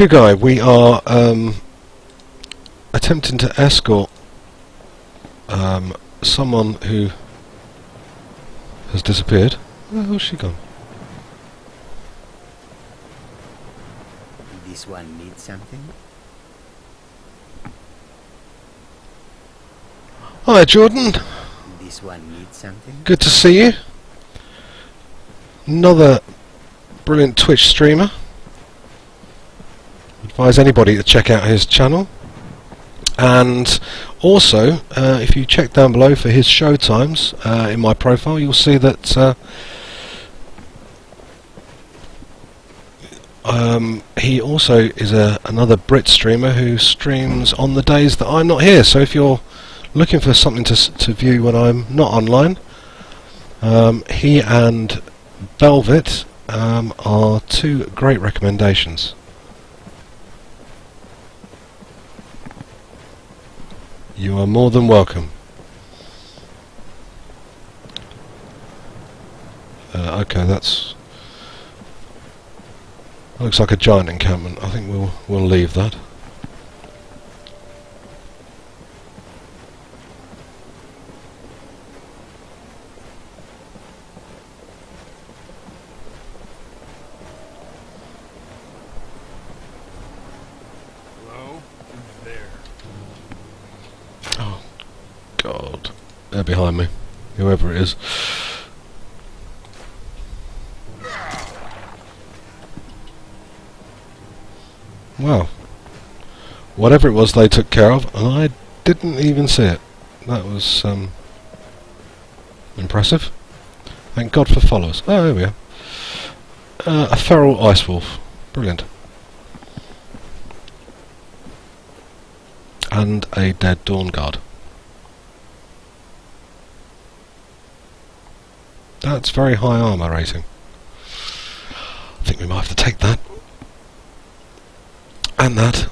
Kugai, we are attempting to escort someone who has disappeared. Where the hell's she gone? This one needs something? Hi Jordan, This one needs something? good to see you. Another brilliant Twitch streamer. Advise anybody to check out his channel. And also, if you check down below for his show times in my profile, you'll see that he also is another Brit streamer who streams on the days that I'm not here. So if you're looking for something to view when I'm not online, he and Velvet are two great recommendations. You are more than welcome. Okay, that looks like a giant encampment. I think we'll leave that. Hello? Who's there? Oh God, they're behind me. Whoever it is. Wow. Whatever it was they took care of, and I didn't even see it. That was impressive. Thank God for followers. Oh, there we are. A feral ice wolf. Brilliant. And a dead dawn guard. That's very high armour rating. I think we might have to take that. And that.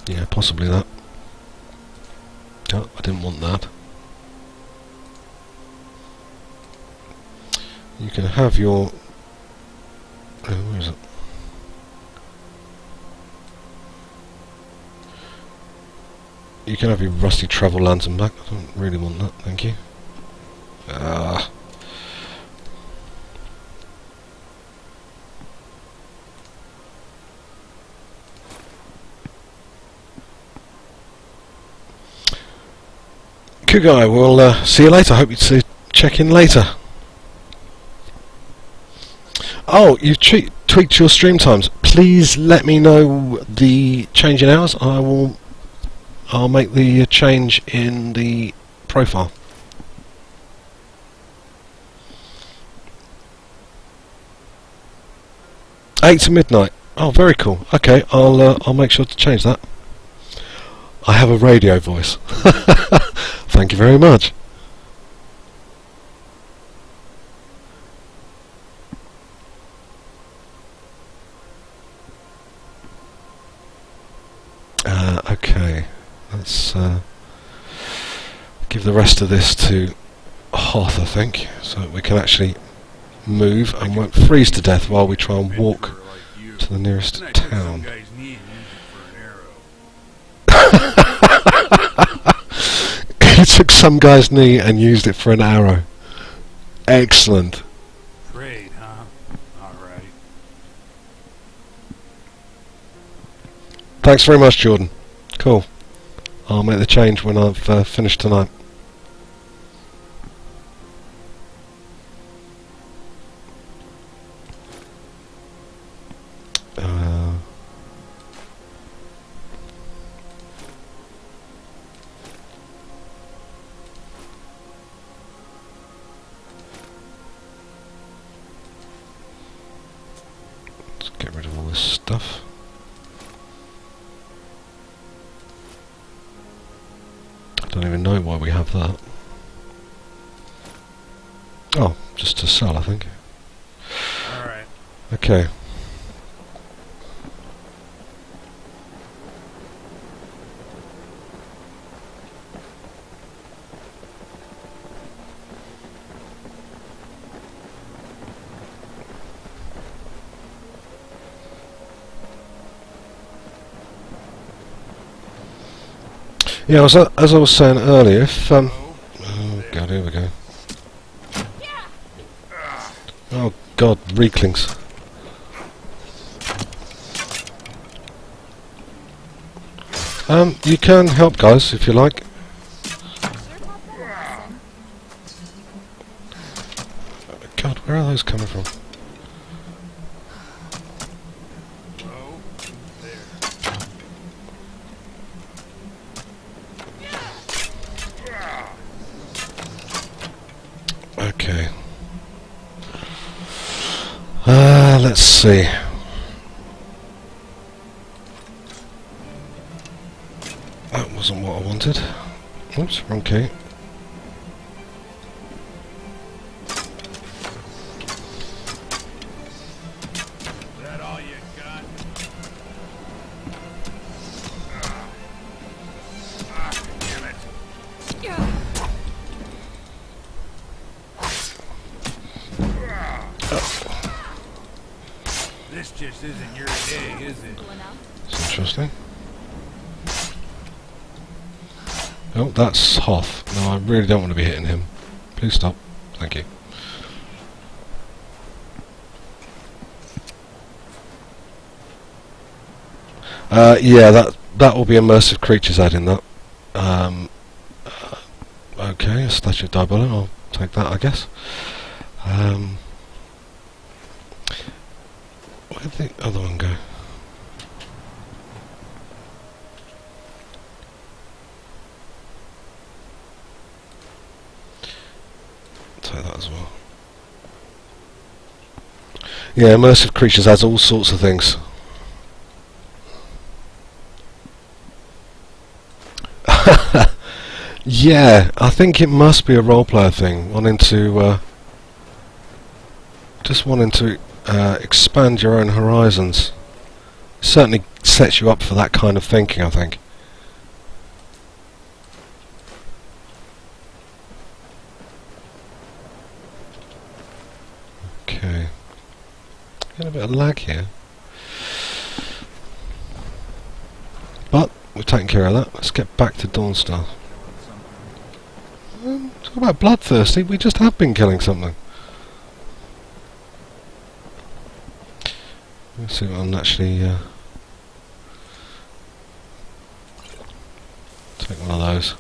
Yeah, possibly that. Oh, I didn't want that. You can have your... Oh, where is it? You can have your rusty travel lantern back. I don't really want that, thank you. Ah. Kugai, we'll see you later. Hope you check in later. Oh, you've tweaked your stream times. Please let me know the change in hours. I'll make the change in the profile. Eight to midnight. Oh, very cool. Okay, I'll make sure to change that. I have a radio voice. Thank you very much. Okay, let's give the rest of this to Hoth, I think, so that we can actually move and won't freeze to death while we try and walk to the nearest town. He took some guy's knee and used it for an arrow. Excellent. Great, huh? Alright. Thanks very much, Jordan. Cool. I'll make the change when I've finished tonight. Let's get rid of all this stuff. I don't even know why we have that. Oh, just to sell, I think. Alright. Okay. Yeah, as I was saying earlier, if oh There. god, here we go. Oh god, Reeklings. You can help, guys, if you like. God, where are those coming from? Hello? There. Okay. Let's see. That wasn't what I wanted. Oops, wrong key. Is that all you got? Damn it. This just isn't your day, is it? It's interesting. Oh, that's Hoth. No, I really don't want to be hitting him. Please stop. Thank you. Yeah, that will be immersive creatures adding that. Okay, a statue of Diabolo. I'll take that, I guess. Where'd the other one go? Take that as well. Yeah, immersive creatures adds all sorts of things. Yeah, I think it must be a role player thing, wanting to just wanting to expand your own horizons. Certainly sets you up for that kind of thinking, I think. Okay. Got a bit of lag here. But we're taking care of that. Let's get back to Dawnstar. Talk about bloodthirsty, we just have been killing something. Let's see what I'm actually take one of those.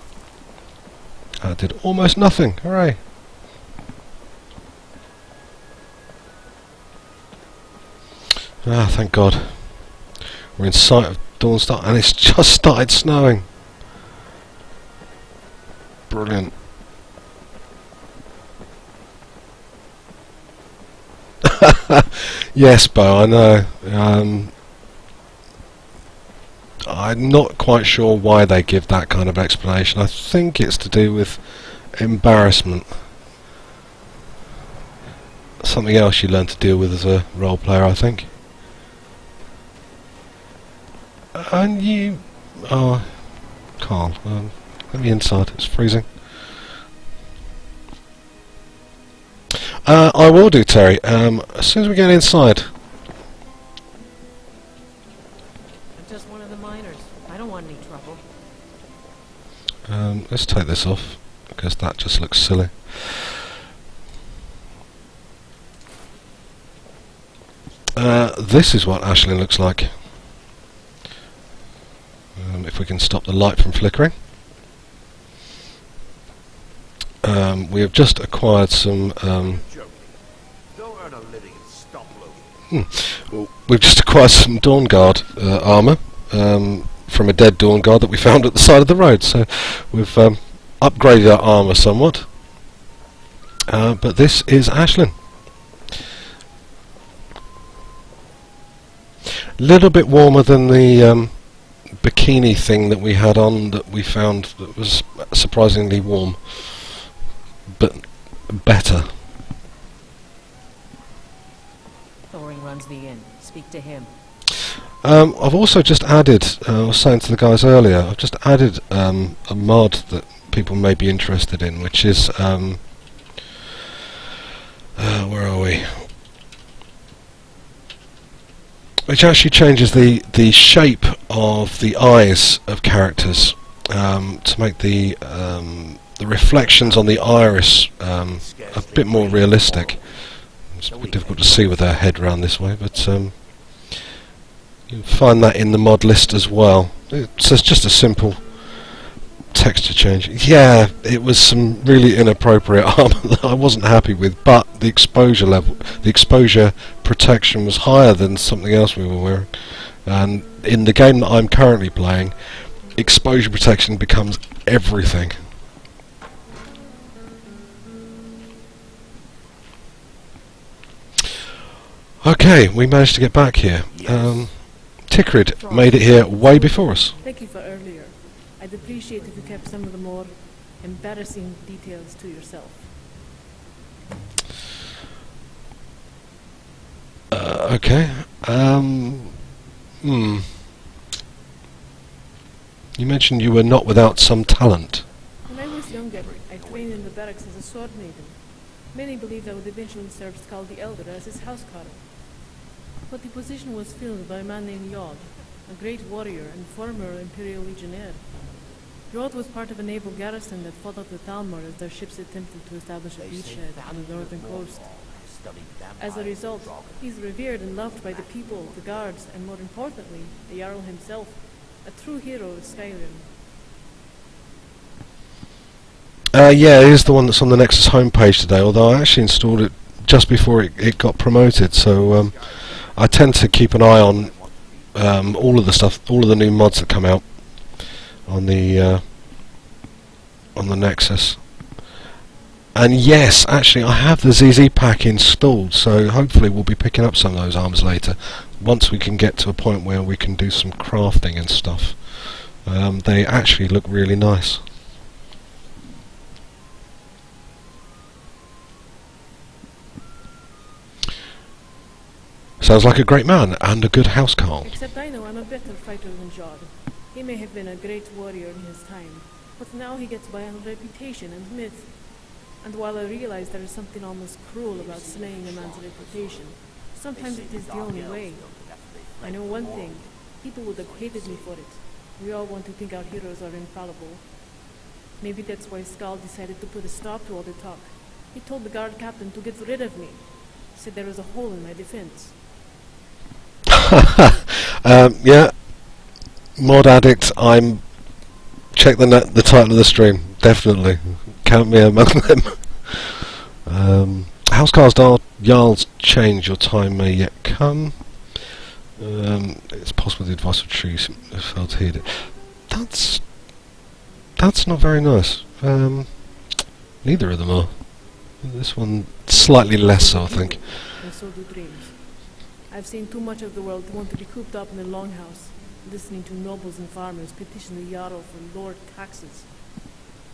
That did almost nothing, hooray! Ah, thank God. We're in sight of Dawnstar and it's just started snowing. Brilliant. Yes, Bo, I know. I'm not quite sure why they give that kind of explanation. I think it's to do with embarrassment. Something else you learn to deal with as a role player, I think. And you... Oh, Carl, let me inside, it's freezing. I will do, Terry, as soon as we get inside. I'm just one of the miners. I don't want any trouble. Let's take this off, because that just looks silly. This is what Ashlynn looks like. If we can stop the light from flickering. We have just acquired some... we've just acquired some Dawnguard armour from a dead Dawnguard that we found at the side of the road. So we've upgraded our armour somewhat. But this is Ashlynn. A little bit warmer than the bikini thing that we had on that we found that was surprisingly warm. But better. Thorin runs the inn. Speak to him. I've also just added, I was saying to the guys earlier, I've just added a mod that people may be interested in, which is, where are we? Which actually changes the shape of the eyes of characters to make the reflections on the iris a bit more realistic. It's a bit difficult to see with our head round this way, but you'll find that in the mod list as well. It's just a simple texture change. Yeah, it was some really inappropriate armor that I wasn't happy with, but the exposure level, the exposure protection was higher than something else we were wearing. And in the game that I'm currently playing, exposure protection becomes everything. Okay, we managed to get back here. Tikrid made it here way before us. Thank you for earlier. I'd appreciate if you kept some of the more embarrassing details to yourself. Okay. You mentioned you were not without some talent. When I was younger, I trained in the barracks as a sword maiden. Many believed I would eventually serve Skull the Elder as his housecarl. But the position was filled by a man named Yod, a great warrior and former Imperial Legionnaire. Yod was part of a naval garrison that fought off the Talmor as their ships attempted to establish a beachhead on the northern coast. As a result, he's revered and loved by the people, the guards, and more importantly, the Jarl himself, a true hero of Skyrim. Yeah, it is the one that's on the Nexus homepage today, although I actually installed it just before it got promoted, so I tend to keep an eye on all of the stuff, all of the new mods that come out on the Nexus. And yes, actually I have the ZZ pack installed, so hopefully we'll be picking up some of those arms later, once we can get to a point where we can do some crafting and stuff. They actually look really nice. Sounds like a great man and a good housecarl. Except I know I'm a better fighter than Jod. He may have been a great warrior in his time, but now he gets by on reputation and myth. And while I realize there is something almost cruel about slaying a man's reputation, sometimes it is the only way. I know one thing, people would have hated me for it. We all want to think our heroes are infallible. Maybe that's why Skull decided to put a stop to all the talk. He told the guard captain to get rid of me. Said there was a hole in my defense. Yeah, Mod Addict, check the title of the stream, definitely. Count me among them. Housecarls Jarls change, your time may yet come. It's possible the advice of trees failed to heed it. That's not very nice. Neither of them are. This one slightly less so, I think. And so do dreams. I've seen too much of the world to want to be cooped up in a longhouse, listening to nobles and farmers petition the Jarl for lord taxes.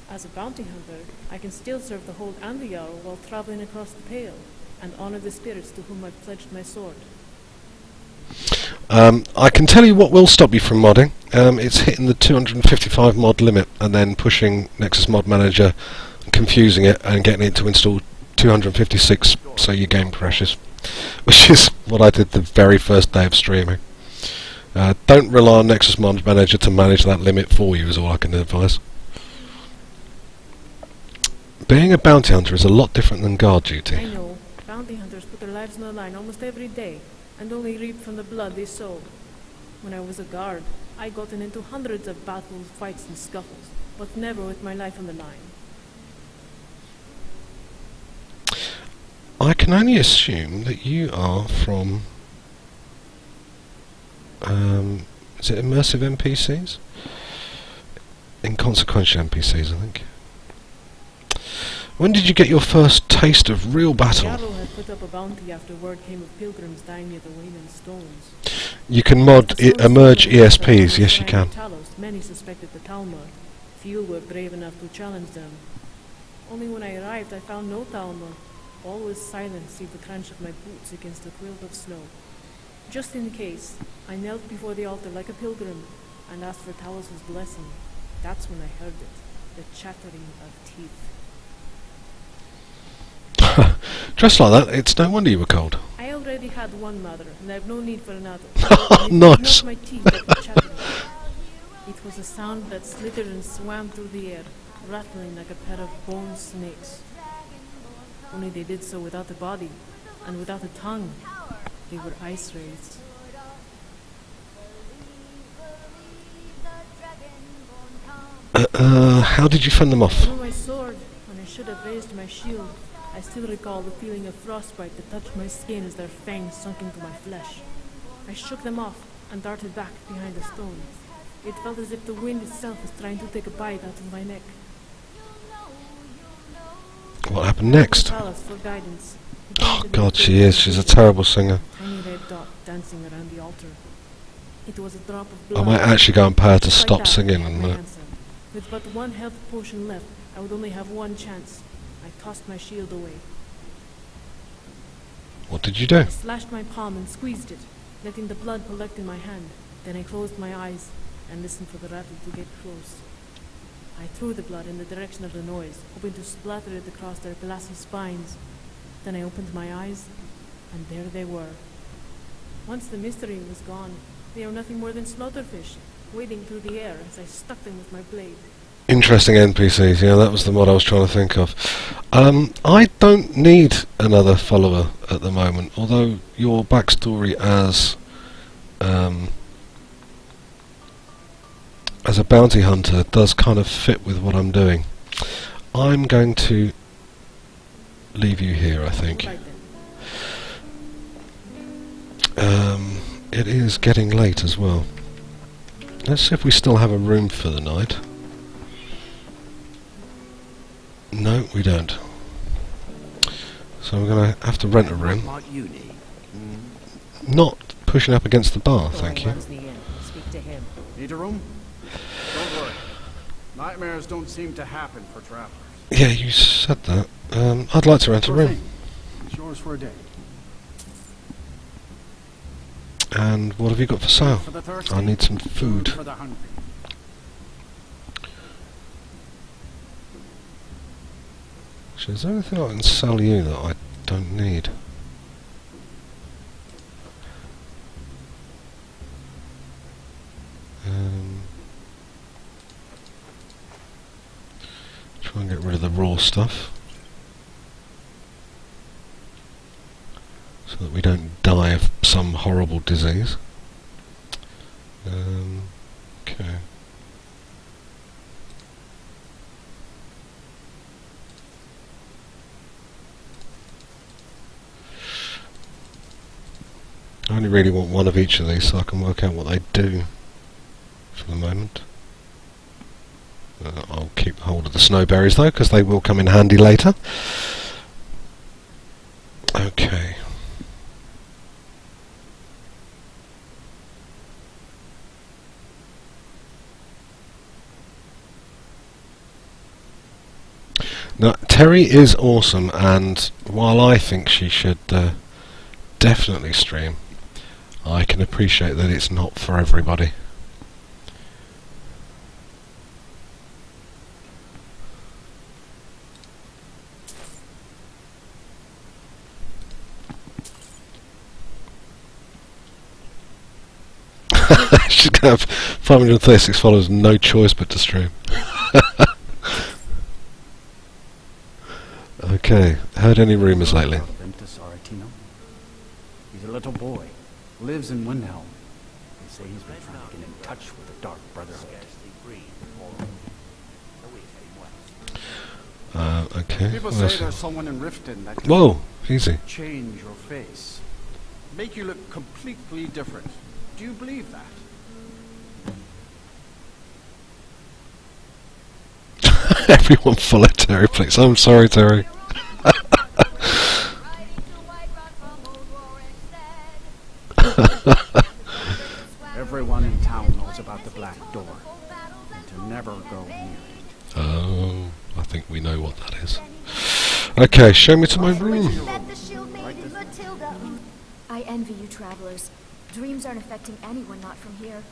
As a bounty hunter, I can still serve the Hold and the Jarl while traveling across the Pale, and honor the spirits to whom I've pledged my sword. I can tell you what will stop you from modding. It's hitting the 255 mod limit and then pushing Nexus Mod Manager, confusing it and getting it to install 256 so your game crashes. Which is what I did the very first day of streaming. Don't rely on Nexus Mod Manager to manage that limit for you is all I can advise. Being a bounty hunter is a lot different than guard duty. I know. Bounty hunters put their lives on the line almost every day, and only reap from the blood they sow. When I was a guard, I gotten into hundreds of battles, fights, and scuffles, but never with my life on the line. I can only assume that you are from... is it immersive NPCs? Inconsequential NPCs, I think. When did you get your first taste of real battle? Jarl had put up a bounty after word came of pilgrims dying near the Wayland Stones. You can mod emerge ESPs, yes you can. Talos, many suspected the Talmor. Few were brave enough to challenge them. Only when I arrived I found no Talmor. All was silent save the crunch of my boots against a quilt of snow. Just in case, I knelt before the altar like a pilgrim and asked for Talos' blessing. That's when I heard it, the chattering of teeth. Dressed like that, it's no wonder you were cold. I already had one mother, and I have no need for another. Nice. My teeth at the chattering. It was a sound that slithered and swam through the air, rattling like a pair of bone snakes. Only they did so without a body, and without a tongue. They were ice wraiths. How did you fend them off? I drew my sword, and I should have raised my shield. I still recall the feeling of frostbite that touched my skin as their fangs sunk into my flesh. I shook them off and darted back behind a stone. It felt as if the wind itself was trying to take a bite out of my neck. What happened next? Palace for guidance. Oh God, she is. She's a terrible singer. Tiny red dot dancing around the altar. It was a drop of I blood. might actually go and pay her to Despite stop that, singing I in a had my minute. answer. With but one health potion left, I would only have one chance. I tossed my shield away. What did you do? I slashed my palm and squeezed it, letting the blood collect in my hand. Then I closed my eyes and listened for the rattle to get close. I threw the blood in the direction of the noise, hoping to splatter it across their glassy spines. Then I opened my eyes, and there they were. Once the mystery was gone, they were nothing more than slaughterfish, wading through the air as I stuck them with my blade. Interesting NPCs, yeah, that was the mod I was trying to think of. I don't need another follower at the moment, although your backstory as a bounty hunter does kind of fit with what I'm doing. I'm going to leave you here, I think. Right then. It is getting late as well. Let's see if we still have a room for the night. No, we don't. So we're going to have to rent a room. What you need? Not pushing up against the bar, thank you. Speak to him. Need a room? Don't worry. Nightmares don't seem to happen for travelers. Yeah, you said that. I'd like to rent a Sure room. thing. It's yours for a day. And what have you got for sale? For the thirsty, I need some food. for the hungry. Actually, is there anything I can sell you that I don't need? Try and get rid of the raw stuff, so that we don't die of some horrible disease. Okay. I only really want one of each of these so I can work out what they do for the moment. I'll keep hold of the snowberries though, because they will come in handy later. Okay. Now, Terry is awesome, and while I think she should definitely stream, I can appreciate that it's not for everybody. She's going to have 536 followers, no choice but to stream. Okay, heard any rumours lately? He's a little boy. Lives in Windhelm. They say he's been trying to get in touch with the Dark Brotherhood. Okay. People what say else? there's someone in Riften that can Whoa, easy. change your face. Make you look completely different. Do you believe that? Everyone follow Terry, please. I'm sorry, Terry. Everyone in town knows about the Black Door. And to never go near it. Oh, I think we know what that is. Okay, show me to my room. I envy you travelers. Dreams aren't affecting anyone not from here.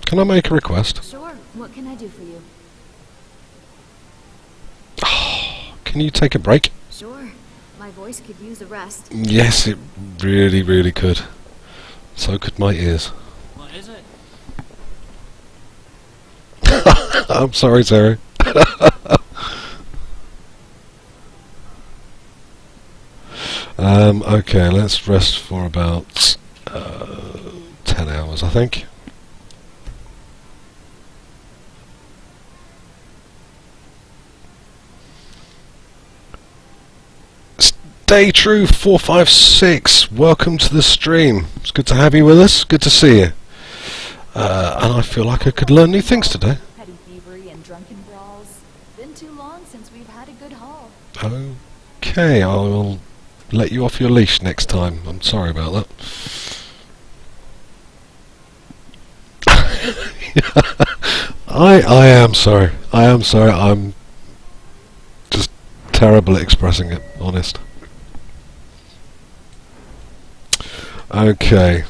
Can I make a request? Sure, what can I do for you? Can you take a break? Sure, my voice could use a rest. Yes, it really, really could. So could my ears. What is it? I'm sorry, Terry. Okay, let's rest for about 10 hours, I think. Stay True 456, welcome to the stream. It's good to have you with us. Good to see you. And I feel like I could learn new things today. Petty thievery and drunken brawls. Been too long since we've had a good haul. Okay, I will let you off your leash next time. I'm sorry about that. I am sorry. I am sorry. I'm just terrible at expressing it, honest. Okay.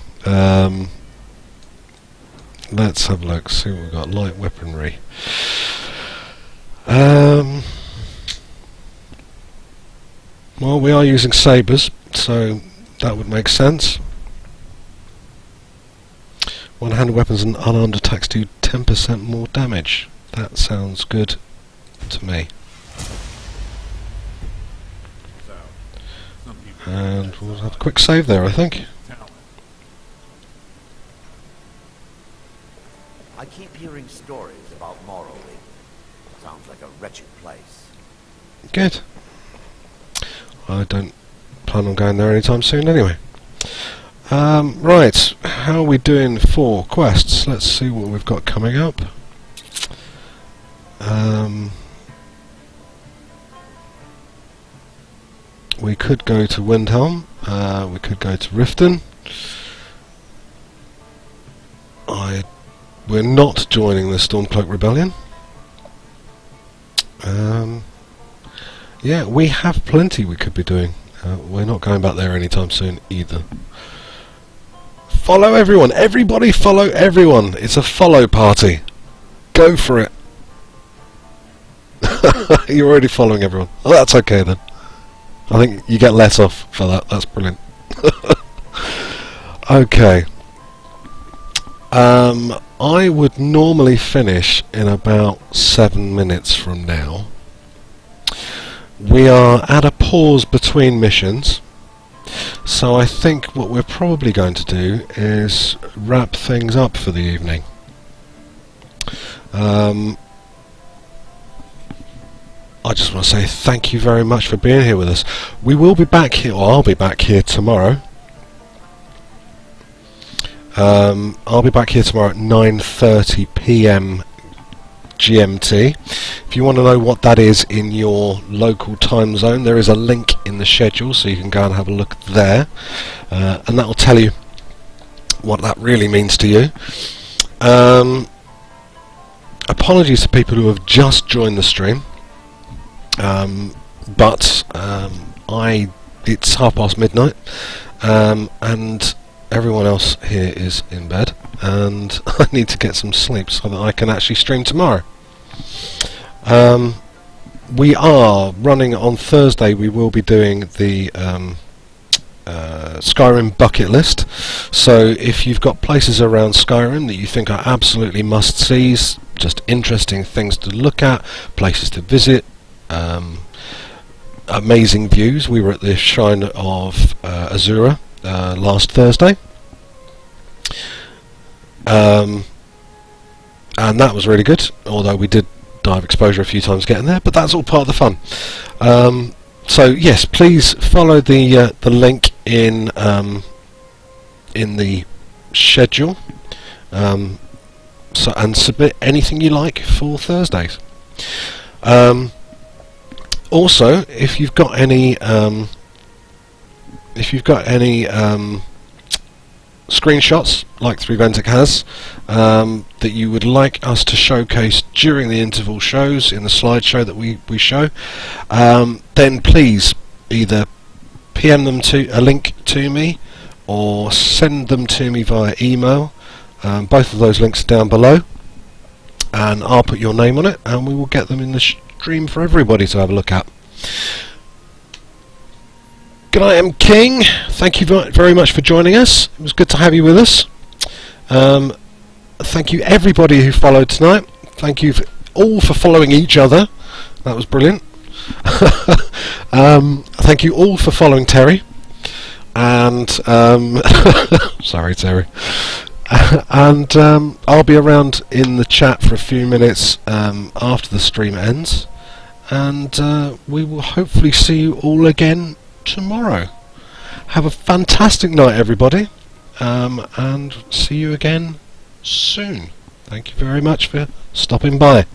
Let's have a look, see what we've got. Light weaponry. Well, we are using sabres, so that would make sense. One-handed weapons and unarmed attacks do 10% more damage. That sounds good to me. And we'll have a quick save there, I think. I keep hearing stories about Morrowind. Sounds like a wretched place. Good. I don't plan on going there anytime soon anyway. Right, how are we doing for quests? Let's see what we've got coming up. We could go to Windhelm, we could go to Riften. We're not joining the Stormcloak Rebellion. Yeah, we have plenty we could be doing. We're not going back there anytime soon either. Follow everyone! Everybody follow everyone! It's a follow party. Go for it. You're already following everyone. Oh, that's okay then. I think you get let off for that. That's brilliant. Okay. I would normally finish in about 7 minutes from now. We are at a pause between missions, so I think what we're probably going to do is wrap things up for the evening. I just want to say thank you very much for being here with us. We will be back here, or I'll be back here tomorrow. I'll be back here tomorrow at 9:30 PM GMT. If you want to know what that is in your local time zone, there is a link in the schedule, so you can go and have a look there, and that will tell you what that really means to you. Apologies to people who have just joined the stream, but it's midnight, and everyone else here is in bed, and I need to get some sleep so that I can actually stream tomorrow. We are running on Thursday. We will be doing the Skyrim bucket list. So if you've got places around Skyrim that you think are absolutely must-sees, just interesting things to look at, places to visit, amazing views. We were at the Shrine of Azura last Thursday, and that was really good, although we did die of exposure a few times getting there, but that's all part of the fun. So yes, please follow the link in the schedule, and submit anything you like for Thursdays. Also, if you've got any screenshots like 3Ventic has that you would like us to showcase during the interval shows in the slideshow that we show, then please either PM them to a link to me or send them to me via email. Both of those links are down below, and I'll put your name on it and we will get them in the stream for everybody to have a look at. Good night, I'm King. Thank you very much for joining us. It was good to have you with us. Thank you everybody who followed tonight. Thank you all for following each other. That was brilliant. Thank you all for following Terry. And sorry, Terry. And I'll be around in the chat for a few minutes after the stream ends, and we will hopefully see you all again tomorrow. Have a fantastic night, everybody, and see you again soon. Thank you very much for stopping by.